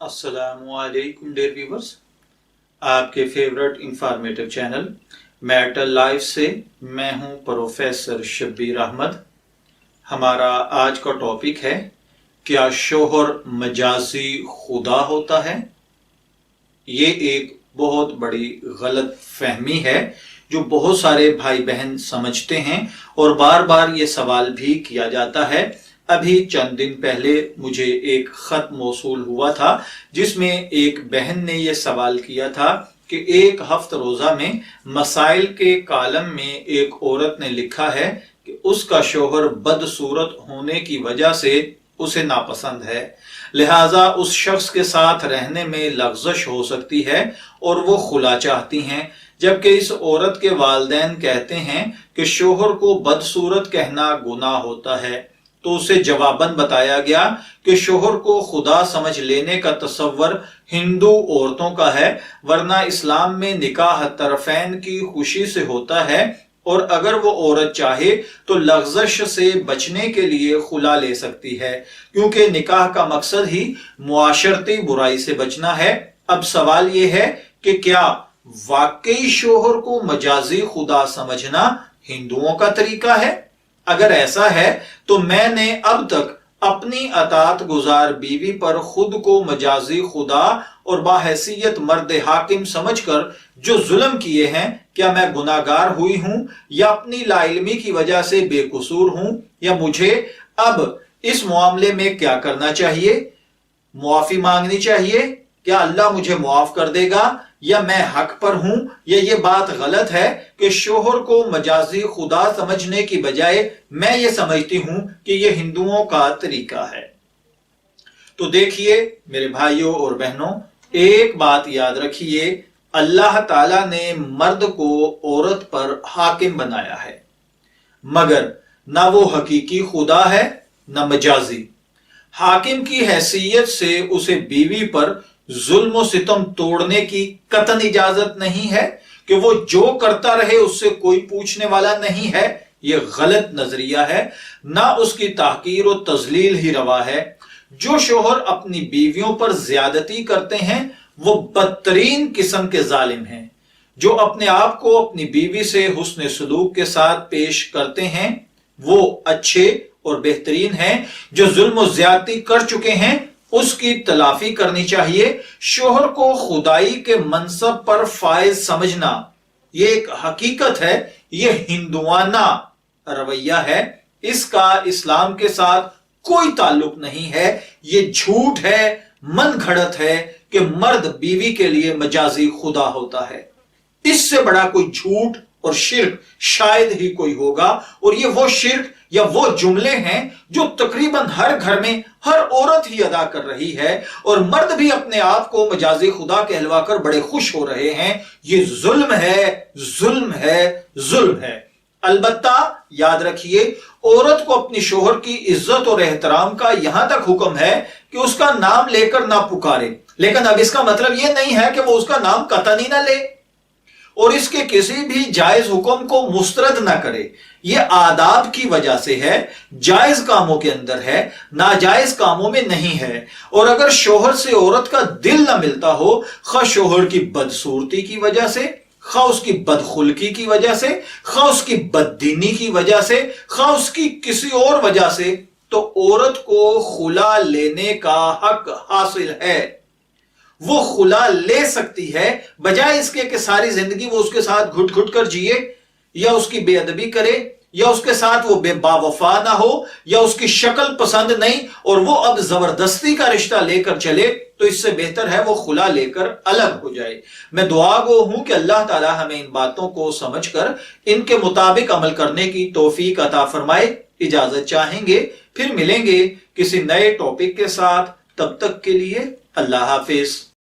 अस्सलामु अलैकुम dear viewers, आपके favourite informative channel marital life से मैं हूं प्रोफेसर शब्बीर अहमद। हमारा आज का टॉपिक है, क्या शोहर मजाजी खुदा होता है? ये एक बहुत बड़ी गलत फहमी है जो बहुत सारे भाई बहन समझते हैं और बार बार ये सवाल भी किया जाता है। अभी चंद दिन पहले मुझे एक खत मौसूल हुआ था जिसमें एक बहन ने यह सवाल किया था कि एक हफ्त रोजा में मसाइल के कॉलम में एक औरत ने लिखा है कि उसका शोहर बदसूरत होने की वजह से उसे नापसंद है, लिहाजा उस शख्स के साथ रहने में लग़ज़श हो सकती है और वो खुला चाहती हैं। जबकि इस औरत के वालिदैन कहते हैं कि शोहर को बदसूरत कहना गुनाह होता है। तो उसे जवाबन बताया गया कि शोहर को खुदा समझ लेने का तसव्वुर हिंदू औरतों का है, वरना इस्लाम में निकाह तरफैन की खुशी से होता है और अगर वो औरत चाहे तो लग़ज़श से बचने के लिए खुला ले सकती है, क्योंकि निकाह का मकसद ही मुआशरती बुराई से बचना है। अब सवाल ये है कि क्या वाकई शोहर को मजाजी खुदा समझना हिंदुओं का तरीका है? अगर ऐसा है तो मैंने अब तक अपनी अतात गुजार बीवी पर खुद को मजाजी खुदा और बाहैसियत मर्द हाकिम समझकर जो जुल्म किए हैं, क्या मैं गुनाहगार हुई हूं या अपनी लाइल्मी की वजह से बेकसूर हूं, या मुझे अब इस मामले में क्या करना चाहिए? मुआफी मांगनी चाहिए? क्या अल्लाह मुझे मुआफ कर देगा या मैं हक पर हूं, या ये बात गलत है कि शोहर को मजाजी खुदा समझने की बजाय मैं ये समझती हूं कि ये हिंदुओं का तरीका है? तो देखिए मेरे भाइयों और बहनों, एक बात याद रखिए, अल्लाह ताला ने मर्द को औरत पर हाकिम बनाया है, मगर ना वो हकीकी खुदा है ना मजाजी। हाकिम की हैसियत से उसे बीवी पर जुल्म सितम तोड़ने की कतन इजाजत नहीं है कि वो जो करता रहे उससे कोई पूछने वाला नहीं है। ये गलत नजरिया है, ना उसकी ताकीर और तजलील ही रवा है। जो शोहर अपनी बीवियों पर ज्यादती करते हैं वो बदतरीन किस्म के जालिम हैं। जो अपने आप को अपनी बीवी से हुस्न सलूक के साथ पेश करते हैं वो अच्छे और बेहतरीन हैं। जो जुल्म ज्यादती कर चुके हैं उसकी तलाफी करनी चाहिए। शोहर को खुदाई के मनसब पर फायज समझना ये एक हकीकत है, ये हिंदुआना रवैया है, इसका इस्लाम के साथ कोई ताल्लुक नहीं है। ये झूठ है, मन घड़त है कि मर्द बीवी के लिए मजाजी खुदा होता है। इससे बड़ा कोई झूठ और शिर्क शायद ही कोई होगा, और ये वो शिर्क या वो जुमले हैं जो तकरीबन हर घर में हर औरत ही अदा कर रही है, और मर्द भी अपने आप को मजाजी खुदा कहलवाकर बड़े खुश हो रहे हैं। ये जुल्म है, जुल्म है, जुल्म है। अलबत्ता याद रखिए, औरत को अपनी शोहर की इज्जत और एहतराम का यहां तक हुक्म है कि उसका नाम लेकर ना पुकारे, लेकिन अब इसका मतलब यह नहीं है कि वो उसका नाम कतई ना ले और इसके किसी भी जायज हुक्म को मुस्तरद ना करे। यह आदाब की वजह से है, जायज कामों के अंदर है, नाजायज कामों में नहीं है। और अगर शोहर से औरत का दिल ना मिलता हो, खा शोहर की बदसूरती की वजह से, खा उसकी बदखुल्की की वजह से, खा उसकी बददीनी की वजह से, खा उसकी किसी और वजह से, तो औरत को खुला लेने का हक हासिल है। वो खुला ले सकती है, बजाय इसके कि सारी जिंदगी वो उसके साथ घुट घुट कर जिए, या उसकी बेअदबी करे, या उसके साथ वो बेवफा ना हो, या उसकी शक्ल पसंद नहीं और वो अब जबरदस्ती का रिश्ता लेकर चले। तो इससे बेहतर है वो खुला लेकर अलग हो जाए। मैं दुआ गो हूं कि अल्लाह ताला हमें इन बातों को समझकर इनके मुताबिक अमल करने की तौफीक अता फरमाए। इजाजत चाहेंगे, फिर मिलेंगे किसी नए टॉपिक के साथ। तब तक के लिए अल्लाह हाफिज।